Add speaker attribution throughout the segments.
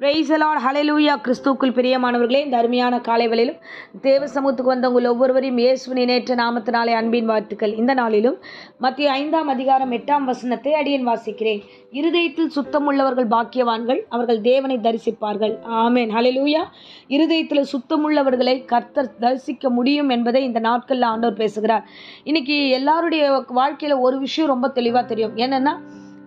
Speaker 1: Price the Lord, ஹல்லேலூயா. கிறிஸ்துவுக்குள் பிரியமானவர்களே, இந்த அருமையான காலை வேளையிலும் தேவ சமூகத்துக்கு வந்த உங்கள் ஒவ்வொருவரையும் இயேசுவின் இணையற்ற நாமத்தினாலே அன்பின் வாழ்த்துக்கள். இந்த நாளிலும் மத்திய 5:8 அடியேன் வாசிக்கிறேன். இருதயத்தில் சுத்தம் உள்ளவர்கள் பாக்கியவான்கள், அவர்கள் தேவனை தரிசிப்பார்கள். ஆமென், ஹல்லேலூயா. இருதயத்தில் சுத்தமுள்ளவர்களை கர்த்தர் தரிசிக்க முடியும் என்பதை இந்த நாட்களில் ஆண்டவர் பேசுகிறார். இன்னைக்கு எல்லாருடைய வாழ்க்கையில் ஒரு விஷயம் ரொம்ப தெளிவாக தெரியும். என்னென்னா,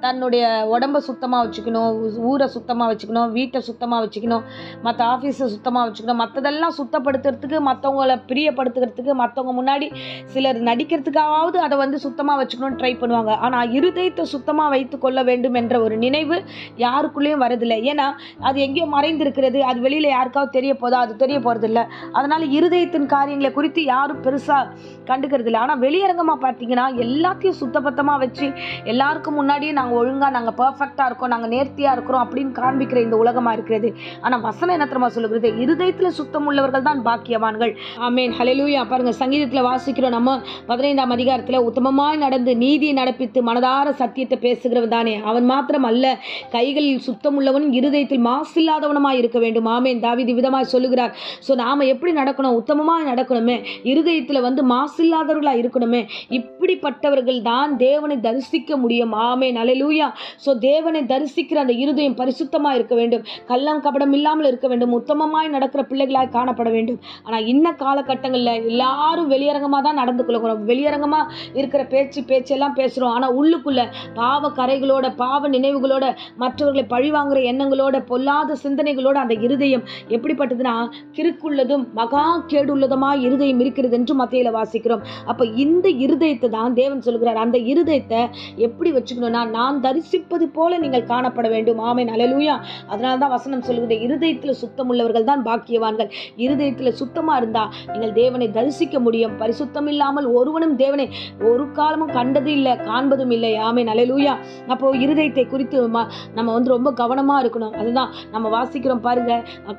Speaker 1: தன்னுடைய உடம்பை சுத்தமாக வச்சுக்கணும், ஊரை சுத்தமாக வச்சுக்கணும், வீட்டை சுத்தமாக வச்சுக்கணும், மற்ற ஆஃபீஸை சுத்தமாக வச்சுக்கணும், மற்றதெல்லாம் சுத்தப்படுத்துறதுக்கு, மற்றவங்களை பிரியப்படுத்துகிறதுக்கு, மற்றவங்க முன்னாடி சிலர் நடிக்கிறதுக்காவது அதை சுத்தமாக வச்சுக்கணும்னு ட்ரை பண்ணுவாங்க. ஆனால் இருதயத்தை சுத்தமாக வைத்து கொள்ள வேண்டும் என்ற ஒரு நினைவு யாருக்குள்ளேயும் வரதில்லை. ஏன்னா அது எங்கேயோ மறைந்திருக்கிறது, அது வெளியில் யாருக்காவது தெரிய போதா, அது தெரிய போகிறதில்ல. அதனால் இருதயத்தின் காரியங்களை குறித்து யாரும் பெருசாக கண்டுக்கிறது இல்லை. ஆனால் வெளியரங்கமாக பார்த்தீங்கன்னா எல்லாத்தையும் சுத்தபத்தமாக வச்சு எல்லாருக்கும் முன்னாடியே நாங்கள் ஒழுங்காக, நாங்கள் பர்ஃபெக்டாக இருக்கோம், நாங்கள் நேர்த்தியாக இருக்கிறோம் அப்படின்னு காண்பிக்கிற இந்த உலகமாக இருக்கிறது. ஆனால் வசனம் என்ன தெரியுமா சொல்லுகிறது? இருதயத்தில் சுத்தம் உள்ளவர்கள் தான் பாக்கியவான்கள். ஆமென், ஹல்லேலூயா. பாருங்கள், சங்கீதத்தில் வாசிக்கிறோம் நம்ம 15ஆம் அதிகாரத்தில், உத்தமமாய் நடந்து நீதியை நடப்பித்து மனதார சத்தியத்தை பேசுகிறவன் தானே அவன் மாத்திரம் அல்ல, கைகளில் சுத்தம் உள்ளவனும் இருதயத்தில் மாசில்லாதவனுமாய் இருக்க வேண்டும். ஆமென். தாவீது விதமாய் சொல்லுகிறார். ஸோ நாம் எப்படி நடக்கணும்? உத்தமமாய் நடக்கணுமே, இருதயத்தில் மாசில்லாதவர்களாக இருக்கணுமே. இப்படிப்பட்டவர்கள் தான் தேவனை தரிசிக்க முடியும். ஆமென், ஹல்லேலூயா. ஸோ தேவனை தரிசிக்கிற அந்த இருதயம் பரிசுத்தமாக இருக்க வேண்டும், கள்ளம் கபடம் இல்லாமல் இருக்க வேண்டும், உத்தமமாய் நடக்கிற பிள்ளைகளாய் காணப்பட வேண்டும். ஆனால் இன்ன காலகட்டங்களில் எல்லாரும் வெளியரங்கமாக தான் நடந்து கொள்கிறோம், வெளியரங்கமாக இருக்கிற பேச்செல்லாம் பேசுகிறோம். ஆனால் உள்ளுக்குள்ள பாவ கரைகளோட, பாவ நினைவுகளோட, மற்றவர்களை பழிவாங்குற எண்ணங்களோட, பொல்லாத சிந்தனைகளோட அந்த இருதயம் எப்படிப்பட்டதுன்னா கிறுக்குள்ளதும் மகா கேடுள்ளதுமாய் இருதயம் இருக்கிறது என்று மத்தேயுல வாசிக்கிறோம். அப்போ இந்த இருதயத்தை தான் தேவன் சொல்கிறார். அந்த இருதயத்தை எப்படி வச்சுக்கணும்னா, நான் தரிசிப்பது போல நீங்கள் காணப்பட வேண்டும். ஆமென், ஹல்லேலூயா. அதனால தான் வசனம் சொல்லுகிறது, இருதயத்தில் சுத்தம் உள்ளவர்கள் தான் பாக்கியவான்கள். இருதயத்தில் சுத்தமாக இருந்தால் நீங்கள் தேவனை தரிசிக்க முடியும். பரிசுத்தம் இல்லாமல் ஒருவனும் தேவனை ஒரு காலமும் கண்டது இல்லை, காண்பதும் இல்லை. ஆமென், ஹல்லேலூயா. அப்போது இருதயத்தை குறித்து நம்ம ரொம்ப கவனமாக இருக்கணும். அதுதான் நம்ம வாசிக்கிறோம் பாருங்க,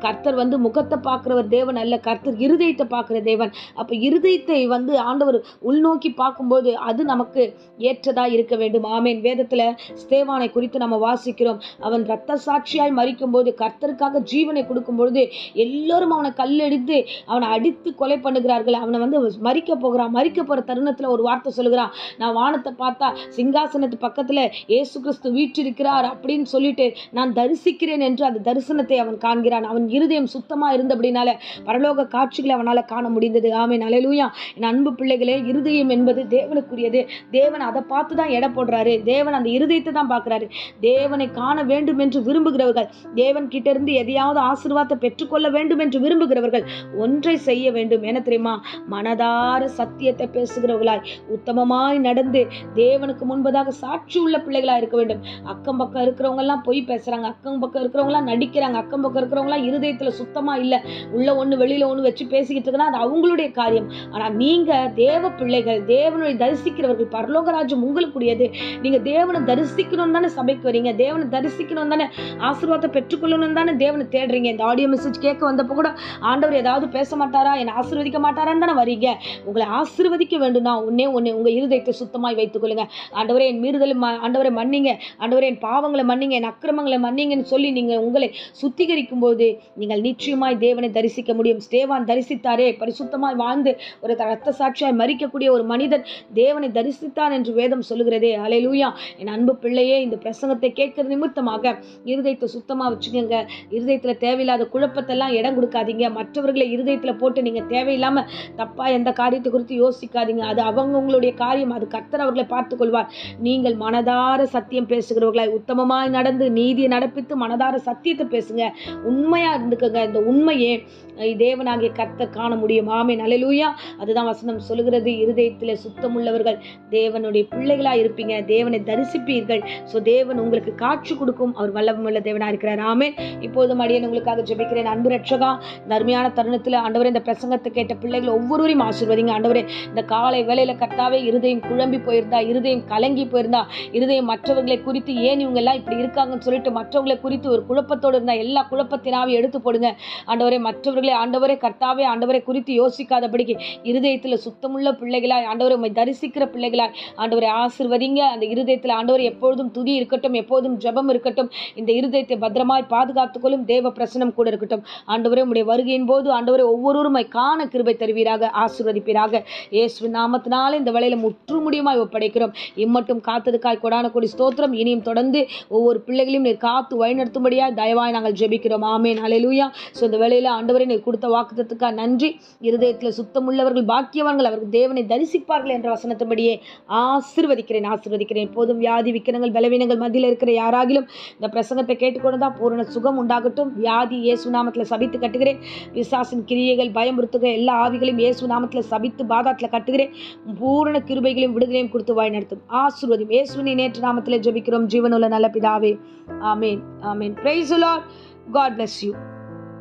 Speaker 1: கர்த்தர் முகத்தை பார்க்கிறவர் தேவன் அல்ல, கர்த்தர் இருதயத்தை பார்க்கிற தேவன். அப்போ இருதயத்தை ஆண்டவர் உள்நோக்கி பார்க்கும்போது அது நமக்கு ஏற்றதா இருக்க வேண்டும். ஆமென். வேதத்தில் ஸ்தேவானை குறித்து நம்ம வாசிக்கிறோம். அவன் இரத்த சாட்சியாய் மரிக்கும் போது, கர்த்தருக்காக ஜீவனை கொடுக்கும் பொழுது எல்லோரும் அவனை கல்லெடுத்து அவனை அடித்து கொலை பண்ணுகிறார்கள். அவனை மரிக்க போகிறான். மரிக்க போகிற தருணத்தில் ஒரு வார்த்தை சொல்லுகிறான், நான் வானத்தை பார்த்தா சிங்காசனத்து பக்கத்தில் இயேசு கிறிஸ்து வீற்றிருக்கிறார் அப்படின்னு சொல்லிட்டு நான் தரிசிக்கிறேன் என்று அந்த தரிசனத்தை அவன் காண்கிறான். அவன் இருதயம் சுத்தமாக இருந்தபடினால பரலோக காட்சிகளை அவனால் காண முடிந்தது. ஆமென், ஹல்லேலூயா. என் அன்பு பிள்ளைகளே, இருதயம் என்பது தேவனுக்குரியது. தேவன் அதை பார்த்து தான் எடை போடுறாரு. தேவன் அந்த இருதயத்தை தான் பார்க்குறாரு. தேவனை காண வேண்டும் என்று விரும்புகிறவர்கள், தேவன் கிட்ட இருந்து எதையாவது ஆசீர்வாதத்தை பெற்றுக்கொள்ள வேண்டும் என்று விரும்புகிறவர்கள் ஒன்றை செய்ய வேண்டும். என்ன தெரியுமா? மனதார சத்தியத்தை பேசுகிறவர்களாய், உத்தமமாய் நடந்து தேவனுக்கு முன்பதாக சாட்சி உள்ள பிள்ளைகளாக இருக்க வேண்டும். அக்கம் பக்கம் இருக்கிறவங்க எல்லாம் பொய் பேசுறாங்க, அக்கம் பக்கம் இருக்கிறவங்க எல்லாம் நடிக்கிறாங்க, அக்கம் பக்கம் இருக்கிறவங்க எல்லாம் இருதயத்தில் சுத்தமா இல்லை, உள்ள ஒன்று வெளியில ஒன்று வச்சு பேசிக்கிட்டு இருக்குன்னா அது அவங்களுடைய காரியம். ஆனால் நீங்க தேவ பிள்ளைகள், தேவனை தரிசிக்கிறவர்கள், பரலோகராஜ்யம் உங்களுக்குரியது. நீங்க தேவனை தரிசிக்கணும் தானே சபைக்கு வரீங்க, தேவனை தரிசிக்கணும் தானே ஆசீர்வாதத்தை பெற்றுக்கொள்ளணும் தானே தேவனை தேடுறீங்க. இந்த ஆடியோ மெசேஜ் கேட்க வந்தப்போ கூட ஆண்டவர் ஏதாவது பேச மாட்டாரா, என்னை ஆசீர்வதிக்க மாட்டாரான்னு தானே வரீங்க. உங்களை ஆசீர்வதிக்க வேண்டும்னா ஒன்னே உங்க இருதயத்தை சுத்தமாய் வைத்துக் கொள்ளுங்க. ஆண்டவரே என் மீறுதலை ஆண்டவரை மன்னிங்க, ஆண்டவரே என் பாவங்களை மன்னிங்க, என் அக்கிரமங்களை மன்னிங்கன்னு சொல்லி நீங்கள் உங்களை சுத்திகரிக்கும் போது நீங்கள் நிச்சயமாய் தேவனை தரிசிக்க முடியும். ஸ்தேவான் தரிசித்தாரே, பரிசுத்தமாய் வாழ்ந்து ஒரு இரத்த சாட்சியாய் மரிக்கக்கூடிய ஒரு மனிதன் தேவனை தரிசித்தான் என்று வேதம் சொல்லுகிறதே. ஹல்லேலூயா. என் அன்பு பிள்ளையே, இந்த பிரசங்கத்தை கேட்கிற நிமித்தமாக இருதயத்தை சுத்தமாக வச்சுக்கோங்க. இருதயத்தில் தேவையில்லாத குழப்பத்தெல்லாம் இடம் கொடுக்காதீங்க. மற்றவர்களை இருதயத்தில் போட்டு நீங்கள் தேவையில்லாமல் தப்பாக எந்த காரியத்தை குறித்து யோசிக்காதீங்க. அது அவங்களுடைய காரியம், அது கர்த்தர் அவர்களை பார்த்து கொள்வார். நீங்கள் மனதார சத்தியம் பேசுகிறவர்களாய், உத்தமமாய் நடந்து நீதியை நடப்பித்து மனதார சத்தியத்தை பேசுங்க, உண்மையாக இருந்துக்கங்க. இந்த உண்மையே தேவனாகிய கர்த்தர் காண முடியும். ஆமென், ஹல்லேலூயா. அதுதான் வசனம் சொல்லுகிறது, இருதயத்தில் சுத்தம் உள்ளவர்கள் தேவனுடைய பிள்ளைகளாக இருப்பீங்க, தேவனை தரிசிப்பீர்கள். ஸோ தேவன் உங்களுக்கு காட்சி கொடுக்கும், அவர் வல்லமையுள்ள தேவனாக இருக்கிறார். ஆமென். இப்போதும் அடியேன் உங்களுக்காக ஜெபிக்கிறேன். அன்பு ரட்சகா, இந்த அருமையான தருணத்தில் ஆண்டவரே, இந்த பிரசங்கத்தை கேட்ட பிள்ளைகள் ஒவ்வொருவரையும் ஆசீர்வதிங்க. ஆண்டவரே, இந்த காலை வேளையில் கர்த்தாவே, இருதயம் குழம்பி போயிருந்தா, இருதயம் கலங்கி போயிருந்தா, இருதயம் மற்றவர்களை குறித்து ஏன் இவங்க எல்லாம் இப்படி இருக்காங்கன்னு சொல்லிட்டு மற்றவர்களை குறித்து ஒரு குழப்பத்தோடு இருந்தால் எல்லா குழப்பத்தினாவே எடுத்து போடுங்க. ஆண்டவரே, மற்றவர்களை ஆண்டவரே கர்த்தாவே ஆண்டவரை குறித்து யோசிக்காதபடிக்கு இருதயத்தில் சுத்தமுள்ள பிள்ளைகளாய், ஆண்டவரை உம்மை தரிசிக்கிற பிள்ளைகளாய் ஆண்டவரை ஆசீர்வதிங்க. அந்த இருதயத்தில் ஆண்டவர் ஆண்டவர் எப்பொழுதும் துதி இருக்கட்டும், எப்போதும் ஜெபம் இருக்கட்டும். இந்த இருதயத்தை பத்திரமாய் பாதுகாத்துக்கொள்ளும். தேவ பிரசனம் கூட இருக்கட்டும். ஆண்டவரே உம்முடைய வருகையின் போது ஆண்டவரே ஒவ்வொருவருமாய் காண கிருபை தருவீராக, ஆசீர்வதிப்பீராக. இயேசுவின் நாமத்தினாலே இந்த வேளையில முற்று முடியுமாய் ஒப்படைக்கிறோம். இம்மட்டும் காத்ததுக்காய் கொடான கொடி ஸ்தோத்திரம். இனியும் தொடர்ந்து ஒவ்வொரு பிள்ளைகளையும் நீர் காத்து வழிநடத்தும்படியா தயவாய் நாங்கள் ஜெபிக்கிறோம். ஆமென், ஹல்லேலூயா. ஸோ இந்த வேளையில ஆண்டவரே நீர் கொடுத்த வாக்குத்தத்தத்துக்காக நன்றி. இருதயத்தில் சுத்தமுள்ளவர்கள் பாக்கியவான்கள், அவர்கள் தேவனை தரிசிப்பார்கள் என்ற வசனத்தின்படியே ஆசீர்வதிக்கிறேன். எப்போதும் வியாதி விக்கிரங்கள் பலவீனங்கள் மத்தியில் இருக்கிற யாராகிலும் இந்த பிரசங்கத்தை கேட்டுக்கொண்டு தான் பூரண சுகம் உண்டாகட்டும். வியாதி இயேசு நாமத்தில் சபித்து கட்டுகிறேன். பிசாசின் கிரியைகள் பயமுறுத்துகிற எல்லா ஆவிகளையும் இயேசு நாமத்தில் சபித்து பாதாத்தில் கட்டுகிறேன். பூரண கிருபைகளையும் விடுதலையும் கொடுத்து வழி நடத்தும். ஆசீர்வதியும். இயேசுவின் நேற்று நாமத்தில் ஜெபிக்கிறோம் ஜீவனுள்ள நல்ல பிதாவே. ஆமென், ஆமென். Praise the Lord. God bless you.